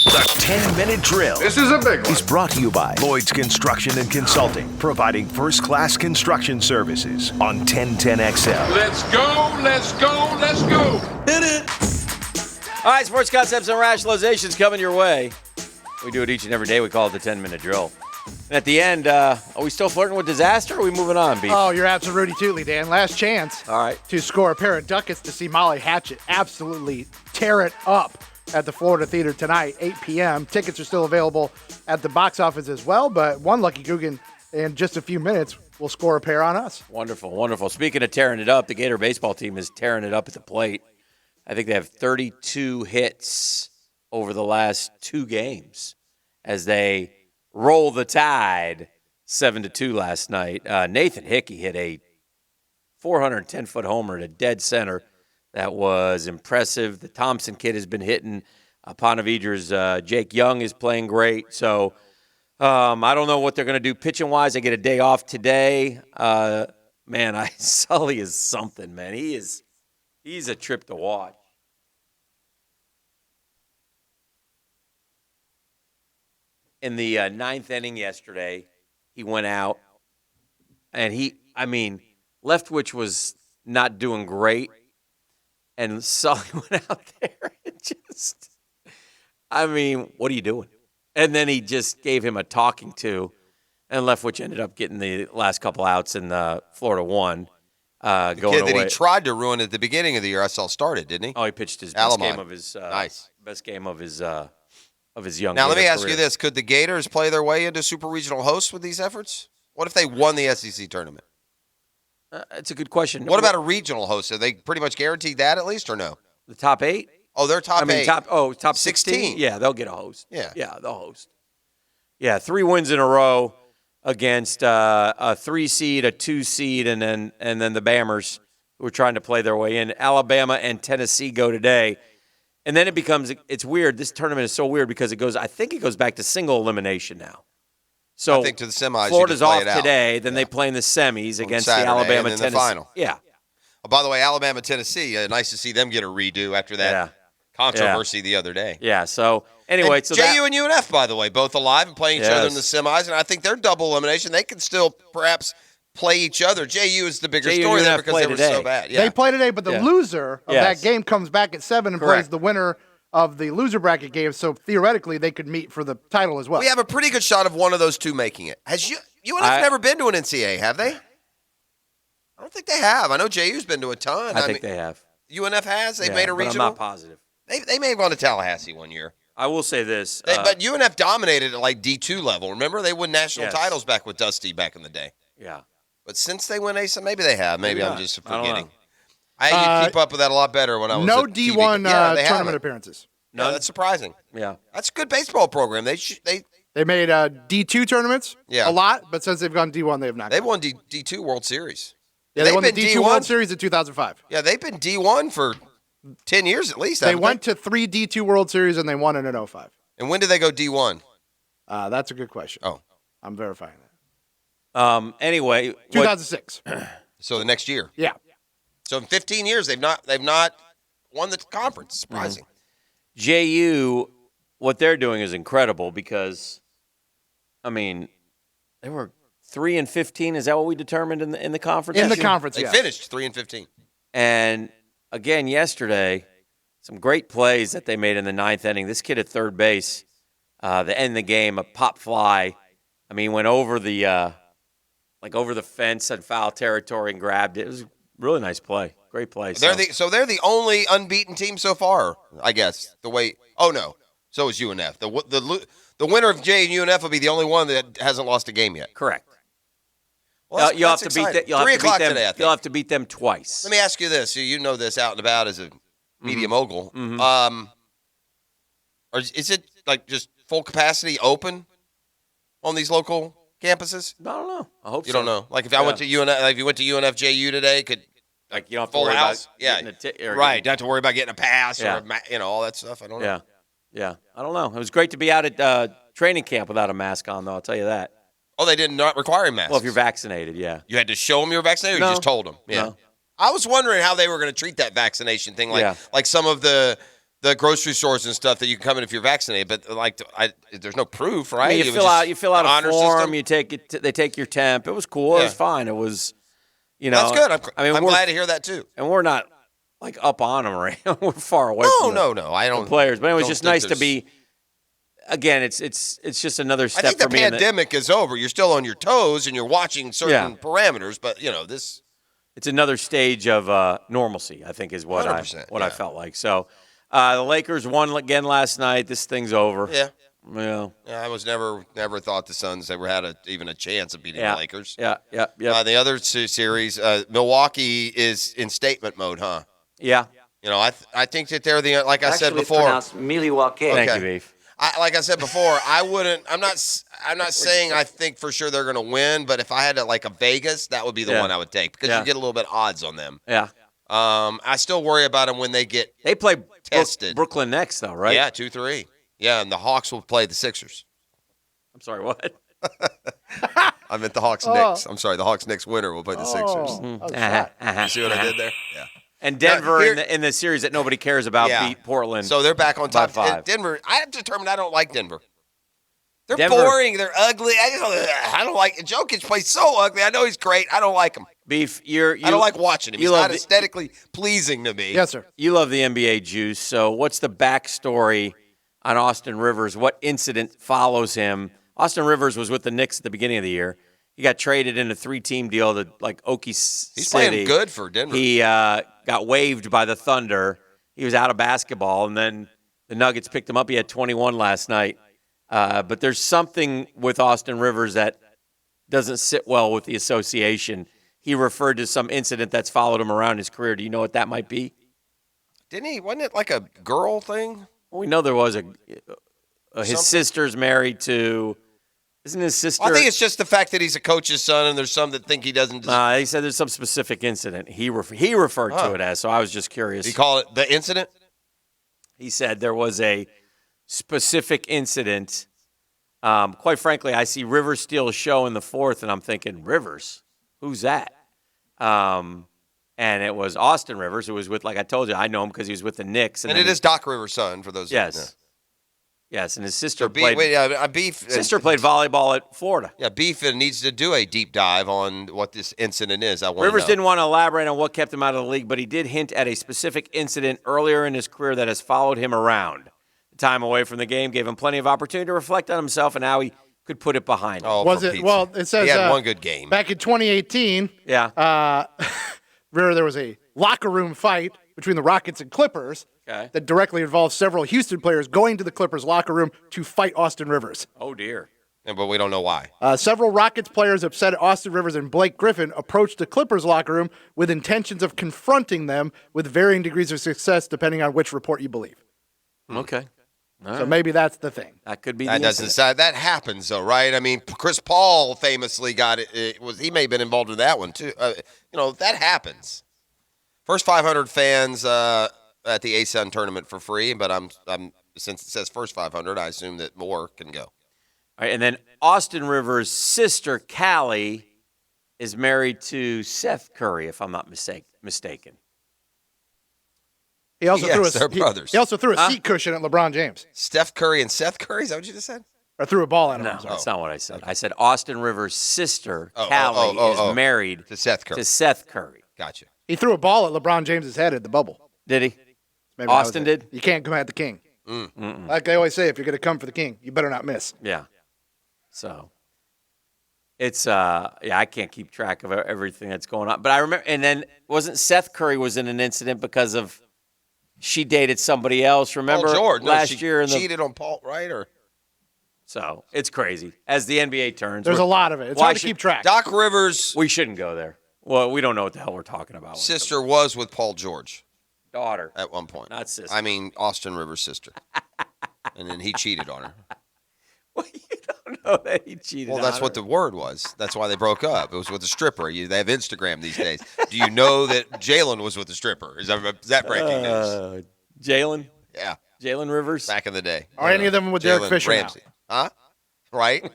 The 10-minute drill. This is a big one. Is brought to you by Lloyd's Construction and Consulting, providing first-class construction services on 1010XL. Let's go, let's go, let's go. Hit it. All right, sports concepts and rationalizations coming your way. We do it each and every day. We call it the 10-minute drill. And at the end, are we still flirting with disaster or are we moving on, Beef? Oh, you're absolutely tootly, Dan. Last chance All right. to score a pair of ducats to see Molly Hatchet absolutely tear it up at the Florida Theater tonight, 8 p.m. Tickets are still available at the box office as well, but one lucky Guggen in just a few minutes will score a pair on us. Wonderful, wonderful. Speaking of tearing it up, the Gator baseball team is tearing it up at the plate. I think they have 32 hits over the last 2 games as they roll the Tide 7-2 last night. Nathan Hickey hit a 410-foot homer to dead center. That was impressive. The Thompson kid has been hitting. Pontevedra's Jake Young is playing great. So I don't know what they're going to do pitching-wise. I get a day off today. Sully is something, man. He's a trip to watch. In the ninth inning yesterday, he went out, and Leftwich was not doing great. And Sully went out there and what are you doing? And then he just gave him a talking to, and Leftwich ended up getting the last couple outs in the Florida one. The going kid away. that he tried to ruin at the beginning of the year, I saw started, didn't he? Oh, he pitched his best Alamon. game of his nice. Best game of his young. Now, let me ask career. you this: could the Gators play their way into super regional hosts with these efforts? What if they won the SEC tournament? It's a good question. What about a regional host? Are they pretty much guaranteed that at least, or no? The top 8? Oh, they're top 8. Top 16? 16. Yeah, they'll get a host. Yeah, they'll host. Yeah, 3 wins in a row against a 3 seed, a 2 seed, and then the Bammers who are trying to play their way in. Alabama and Tennessee go today. And then it's weird. This tournament is so weird because I think it goes back to single elimination now. So I think to the semis. Florida's you just off play it out. today. Then they play in the semis against Saturday, the Alabama, and then Tennessee. the final. Yeah. Oh, by the way, Alabama, Tennessee. Nice to see them get a redo after that controversy the other day. Yeah. So anyway, and JU and UNF, by the way, both alive and playing each other in the Yes. semis, and I think they're double elimination. They can still perhaps play each other. JU is the bigger JU story there UNF because play they were today. so bad. Yeah. They play today, but the loser of that game comes back at 7 and Correct. plays the winner of the loser bracket game, so theoretically they could meet for the title as well. We have a pretty good shot of one of those two making it. Has UNF never been to an NCAA, have they? I don't think they have. I know JU's been to a ton. I think they have. UNF has? They've Yeah, made a but regional? I'm not positive. They may have gone to Tallahassee one year. I will say this. But UNF dominated at like D2 level. Remember? They won national Yes. titles back with Dusty back in the day. Yeah. But since they went ASA, maybe they have. Maybe I'm just I don't know. forgetting. I had to keep up with that a lot better when I was no at TV. D1 Yeah, they tournament haven't. appearances. No, that's surprising. Yeah. That's a good baseball program. They They made D2 tournaments a lot, but since they've gone D1, they have not. They've won D2 World Series. Yeah, they won the been D2 D1. World Series in 2005. Yeah, they've been D1 for 10 years at least. They haven't went to 3 D2 World Series and they won it in 05. And when did they go D1? That's a good question. Oh. I'm verifying that. Anyway. 2006. So the next year. Yeah. So in 15 years, they've not won the conference. Surprising. JU, what they're doing is incredible because, they were 3-15. Is that what we determined in the conference? In the conference, They yes. finished 3-15. And again, yesterday, some great plays that they made in the ninth inning. This kid at third base, the end of the game, a pop fly. He went over the over the fence and foul territory and grabbed it. It was a really nice play. Great play. They're the only unbeaten team so far, I guess. Oh no, so is UNF. The winner of J and UNF will be the only one that hasn't lost a game yet. Correct. Well, you'll have that's to beat exciting. them. 3 o'clock today, I think. You'll have to beat them twice. Let me ask you this: you know this out and about as a media mogul. Or is it like just full capacity open on these local campuses? I don't know. I hope you so. don't know. Like if I went to UNF, like if you went to UNFJU today, could you don't have to full worry house? about Yeah, right. Don't have to worry about getting a pass Yeah. or all that stuff. I don't know. Yeah. I don't know. It was great to be out at training camp without a mask on, though. I'll tell you that. Oh, they did not require masks. Well, if you're vaccinated, yeah. You had to show them you were vaccinated, or No. you just told them? Yeah. No. I was wondering how they were going to treat that vaccination thing, like some of the the grocery stores and stuff that you can come in if you're vaccinated, but there's no proof, right? I mean, It was you fill out a honor form. system. You take it. They take your temp. It was cool. It Yeah. was fine. It was, That's good. I'm glad to hear that too. And we're not like up on them or anything. We're far away. No. I from don't players, but it was don't just think nice to there's- be. Again, it's just another step I think for the me. pandemic is over. You're still on your toes and you're watching certain parameters, but this. It's another stage of normalcy, I think, is what I 100%, felt like. So the Lakers won again last night. This thing's over. Yeah. Yeah. I was never thought the Suns ever had even a chance of beating the Lakers. Yeah. The other series, Milwaukee is in statement mode, huh? Yeah. I think that they're like I said Actually, before. it's pronounced Milwaukee. Thank you, Beef. Like I said before, I'm not saying I think for sure they're going to win, but if I had a Vegas, that would be the one I would take because you get a little bit odds on them. Yeah. I still worry about them when they get They play tested. Brooklyn next, though, right? Yeah, 2-3. Yeah, and the Hawks will play the Sixers. I'm sorry, what? I meant the Hawks-Knicks. I'm sorry, the Hawks-Knicks winner will play the Sixers. You see what I did there? Yeah. And Denver Now, in the series that nobody cares about beat Portland. So they're back on top. by 5. Denver, I have determined I don't like Denver. They're Denver- boring. They're ugly. I don't like Jokic plays so ugly. I know he's great. I don't like him. Beef, I don't like watching him. He's not aesthetically pleasing to me. Yes, sir. You love the NBA juice. So what's the backstory on Austin Rivers? What incident follows him? Austin Rivers was with the Knicks at the beginning of the year. He got traded in a 3-team deal to Okie City. He's playing good for Denver. He got waived by the Thunder. He was out of basketball, and then the Nuggets picked him up. He had 21 last night. But there's something with Austin Rivers that doesn't sit well with the association. He referred to some incident that's followed him around his career. Do you know what that might be? Didn't he? Wasn't it like a girl thing? Well, we know there was his sister's married to. Isn't his sister? I think it's just the fact that he's a coach's son, and there's some that think he doesn't. He said there's some specific incident. He referred to it as. So I was just curious. He called it the incident. He said there was a specific incident. Quite frankly, I see Rivers steal a show in the fourth, and I'm thinking, Rivers? Who's that? And it was Austin Rivers, who was with, like I told you, I know him because he was with the Knicks. And it is Doc Rivers' son, for those. Yes. Yes, and his sister Beef. Sister played volleyball at Florida. Yeah, Beef needs to do a deep dive on what this incident is. Rivers didn't want to elaborate on what kept him out of the league, but he did hint at a specific incident earlier in his career that has followed him around. The time away from the game gave him plenty of opportunity to reflect on himself and how he could put it behind him. Oh, Was it? Well, it says he had one good game. Back in 2018. Yeah. There was a locker room fight between the Rockets and Clippers that directly involved several Houston players going to the Clippers locker room to fight Austin Rivers. Oh, dear. But we don't know why. Several Rockets players upset at Austin Rivers and Blake Griffin approached the Clippers locker room with intentions of confronting them with varying degrees of success depending on which report you believe. Okay. So maybe that's the thing. That could be That the doesn't incident. that happens though, right? I mean, Chris Paul famously got it. He may have been involved in that one too. That happens. First 500 fans at the ASUN tournament for free, but I'm since it says first 500, I assume that more can go. All right, and then Austin Rivers' sister, Callie, is married to Seth Curry, if I'm not mistaken. He also they're brothers. He also threw a seat cushion at LeBron James. Steph Curry and Seth Curry, is that what you just said? Or threw a ball at him. No, I'm sorry. that's not what I said. I said Austin Rivers' sister, Callie, is married to Seth Curry. Gotcha. He threw a ball at LeBron James' head at the bubble. Did he? Maybe Austin that was it. did? You can't come at the king. Like they always say, if you're going to come for the king, you better not miss. Yeah. So it's I can't keep track of everything that's going on. But I remember, and then wasn't Seth Curry was in an incident because of she dated somebody else, remember? Paul George. Last year in cheated on Paul, right? So it's crazy. As the NBA turns. There's a lot of it. It's hard to keep track. Doc Rivers' We shouldn't go there. Well, we don't know what the hell we're talking about. sister was with Paul George Daughter. at one point. Not sister. I mean, Austin Rivers' sister. And then he cheated on her. Well, you don't know that he cheated Well, that's on what her. the word was. That's why they broke up. It was with a stripper. They have Instagram these days. Do you know that Jalen was with a stripper? Is that breaking news? Jalen? Yeah, Jalen Rivers? back in the day. Are any of them with Derek Jalen Fisher now? Ramsey. Huh? Right?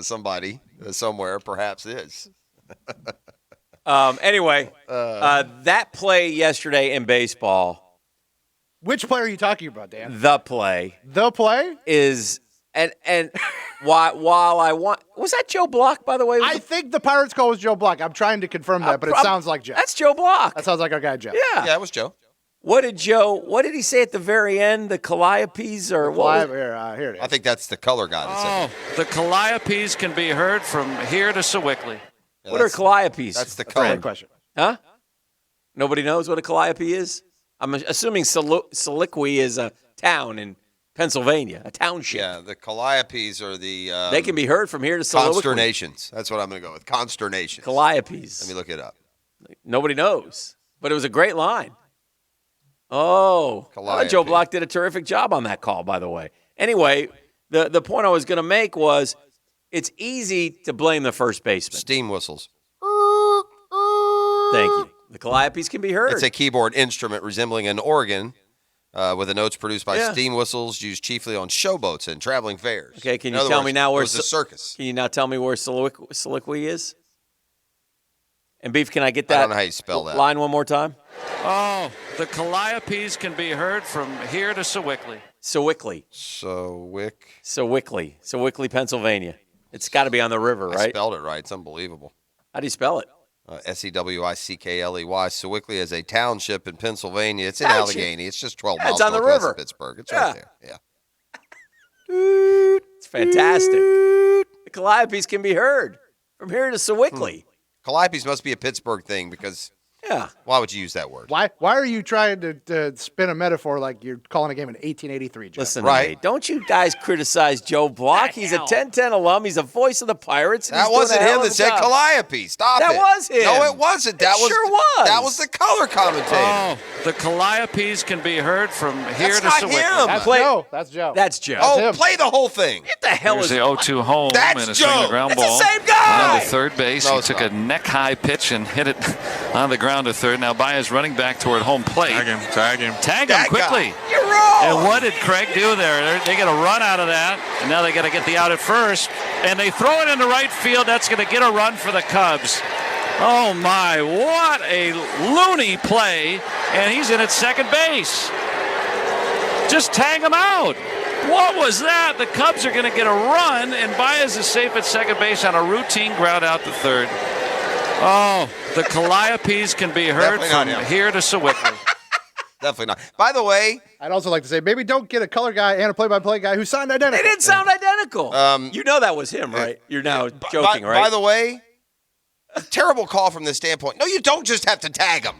Somebody somewhere perhaps is. Anyway, that play yesterday in baseball Which player are you talking about, Dan? The play The play? is and while I want was that Joe Block, by the way? I think the Pirates call was Joe Block. I'm trying to confirm that, but it sounds like Joe. That's Joe Block. That sounds like our guy Joe. Yeah. it was Joe. What did he say at the very end? The Calliopes or what? Here it is. I think that's the color guy that said it. The Calliopes can be heard from here to Sewickley. Yeah, What are that's- Calliopes? That's the That's a color. good question. Huh? Nobody knows what a calliope is? I'm assuming Sewickley is a town in Pennsylvania, a township. Yeah, the Calliopes are the They can be heard from here to Sewickley. consternations. That's what I'm going to go with. Consternations. Calliopes. Let me look it up. Nobody knows, but it was a great line. Oh, Joe Calliope. Block did a terrific job on that call, by the way. Anyway, the point I was going to make was it's easy to blame the first baseman. Steam whistles. Thank you. The Calliopes can be heard. It's a keyboard instrument resembling an organ with the notes produced by Yeah. steam whistles used chiefly on showboats and traveling fairs. Okay, can In you other tell words, me now where it was a circus? Can you now tell me where Sewickley is? And Beef, can I get I that don't know how you spell that. line one more time? Oh, the Calliopes can be heard from here to Sewickley. Sewickley, Sewickley, Pennsylvania. It's got to be on the river, I right? spelled it right. It's unbelievable. How do you spell it? Sewickley. Sewickley is a township in Pennsylvania. It's in Township. Allegheny. It's just 12 Yeah, miles it's on the northwest river. of Pittsburgh. It's Yeah. right there. Yeah. It's fantastic. The Calliopes can be heard from here to Sewickley. Calliopes must be a Pittsburgh thing because Yeah. why would you use that word? Why are you trying to spin a metaphor like you're calling a game in 1883, Jeff? Listen Right. to me. Don't you guys criticize Joe Block. He's a 10-10 alum. He's a voice of the Pirates. and That he's doing wasn't a hell him of that a said job. Calliope. Stop That it. was him. No, it wasn't. That It was sure was. That was the color commentator. Oh, the Calliopes can be heard from here That's to not Sewickley. him. That's Play- Joe. That's Joe. That's Joe. Oh, him. play the whole thing. What the hell Here's is the 0-2 home That's and a swing and a Joe. ground It's ball. the same guy. Down to third base. No, He it's took not. a neck-high pitch and hit it on the ground to third. Now Baez running back toward home plate. Tag him. Tag him That quickly. guy. You're wrong. And what did Craig do there? They get a run out of that, and now they got to get the out at first. And they throw it into right field. That's going to get a run for the Cubs. Oh, my. What a loony play. And he's in at second base. Just tag him out. What was that? The Cubs are going to get a run, and Baez is safe at second base on a routine ground out to third. Oh, the Calliopes can be heard Definitely not from him. here to Sewickley. Definitely not. By the way, I'd also like to say maybe don't get a color guy and a play-by-play guy who signed identical. They didn't sound identical. You know that was him, right? You're now joking, right? By the way, a terrible call from this standpoint. No, you don't just have to tag him.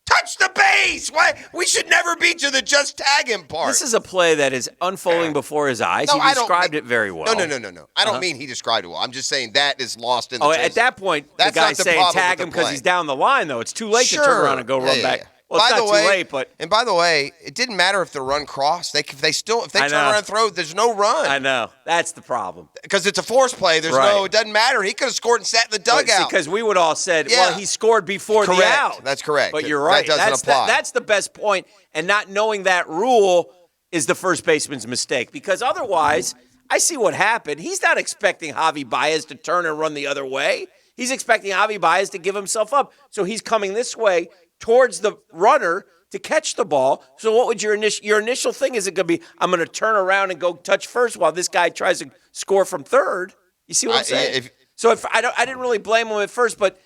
Touch the base. Why? We should never be to the just tag him part. This is a play that is unfolding before his eyes. No, He I don't described mean- it very well. No. I don't mean he described it well. I'm just saying that is lost in the Oh, translation. at that point, That's the not guy's the saying problem tag with him the because play. he's down the line, though. It's too late to turn around and go run back. Well, it's by not the way, too late, but and by the way, it didn't matter if the run crossed. If they I turn know. around and throw, there's no run. I know that's the problem. Because it's a force play. There's Right. no. It doesn't matter. He could have scored and sat in the But dugout. because we would all said, Yeah. well, he scored before Correct. the out. That's correct. But you're That right. doesn't apply. That's the best point. And not knowing that rule is the first baseman's mistake. Because otherwise, I see what happened. He's not expecting Javi Baez to turn and run the other way. He's expecting Javi Baez to give himself up. So he's coming this way towards the runner to catch the ball. So what would your initial thing is it going to be, I'm going to turn around and go touch first while this guy tries to score from third? You see what I'm saying? So I didn't really blame him at first, but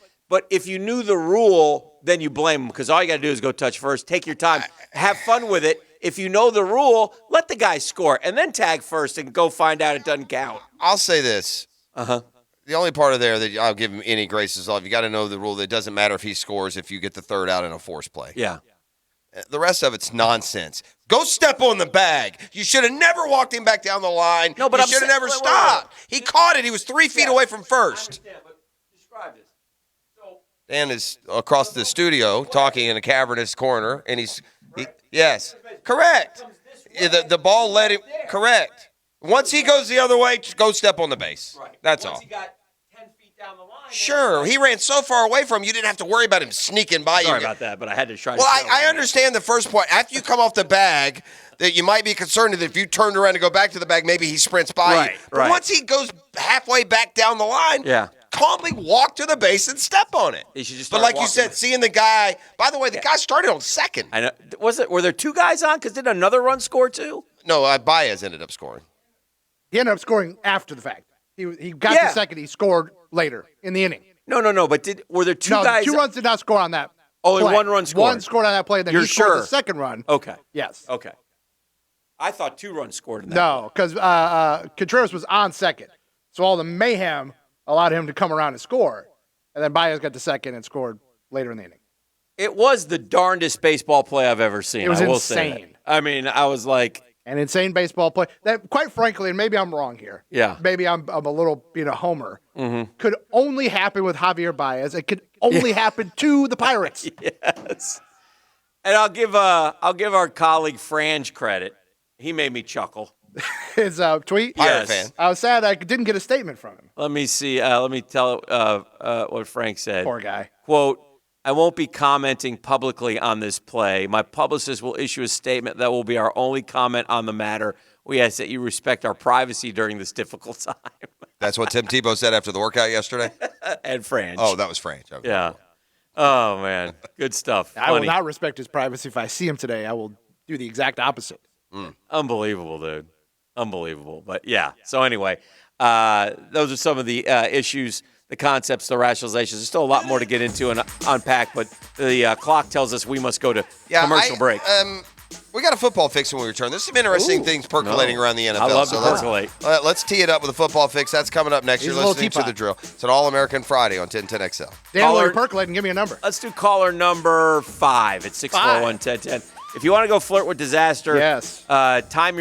if you knew the rule, then you blame him because all you got to do is go touch first, take your time, have fun with it. If you know the rule, let the guy score and then tag first and go find out it doesn't count. I'll say this. Uh-huh. The only part of there that I'll give him any graces off, you got to know the rule that it doesn't matter if he scores if you get the third out in a force play. Yeah. The rest of it's nonsense. Go step on the bag. You should have never walked him back down the line. No, but you I'm should have sa- never wait, wait, stopped. He caught it. He was 3 feet away from first. But describe this. Dan is across the studio talking in a cavernous corner, and yes, correct. Yeah, the ball led him, correct. Once he goes the other way, just go step on the base. Right. That's Once all. he got 10 feet down the line. Sure, he ran so far away from you didn't have to worry about him sneaking by Sorry you. about that, but I had to try Well, to show I him. understand the first point. After you come off the bag, that you might be concerned that if you turned around to go back to the bag, maybe he sprints by Right, you. But right. once he goes halfway back down the line, Yeah. calmly walk to the base and step on it. He should just but start like you walking. said, seeing the guy. By the way, the guy started on second. I know. Were there two guys on? Because did another run score too? No, Baez ended up scoring. He ended up scoring after the fact. He got the second. He scored later in the inning. No. But were there two guys? Two runs did not score on that. Only play. one run scored. One scored on that play. Then You're he scored sure? the second run. Okay. Yes. Okay. I thought 2 runs scored in that. No, because Contreras was on second, so all the mayhem allowed him to come around and score, and then Baez got the second and scored later in the inning. It was the darndest baseball play I've ever seen. It was I will insane. Say that. I mean, I was like, an insane baseball play that, quite frankly, and maybe I'm wrong here. Yeah. Maybe I'm a little homer. Mm-hmm. Could only happen with Javier Baez. It could only happen to the Pirates. Yes. And I'll give our colleague Frange credit. He made me chuckle. His tweet. Pirate fan. I was sad I didn't get a statement from him. Let me see. Let me tell what Frank said. Poor guy. Quote, I won't be commenting publicly on this play. My publicist will issue a statement that will be our only comment on the matter. We ask that you respect our privacy during this difficult time. That's what Tim Tebow said after the workout yesterday? And Frange. Oh, that was Frank. Okay. Yeah. Oh, man. Good stuff. I will Funny. not respect his privacy. If I see him today, I will do the exact opposite. Unbelievable, dude. Unbelievable. But, yeah. So, anyway, those are some of the issues, the concepts, the rationalizations. There's still a lot more to get into and unpack, but the clock tells us we must go to commercial break. We got a football fix when we return. There's some interesting things percolating around the NFL. I love so to percolate. Let's tee it up with a football fix. That's coming up next. He's You're a little listening to teapot. The Drill. It's an All-American Friday on 1010XL. Dan, Caller- while you're percolating, give me a number. Let's do caller number 5 at 641-1010. If you want to go flirt with disaster, Yes. time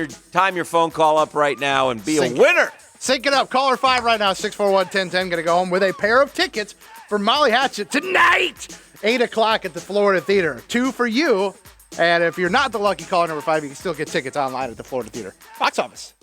your phone call up right now and be Sync a winner. Sync it up. Caller 5 right now, 641-1010. Going to go home with a pair of tickets for Molly Hatchet tonight, 8 o'clock at the Florida Theater. 2 for you. And if you're not the lucky caller number 5, you can still get tickets online at the Florida Theater box office.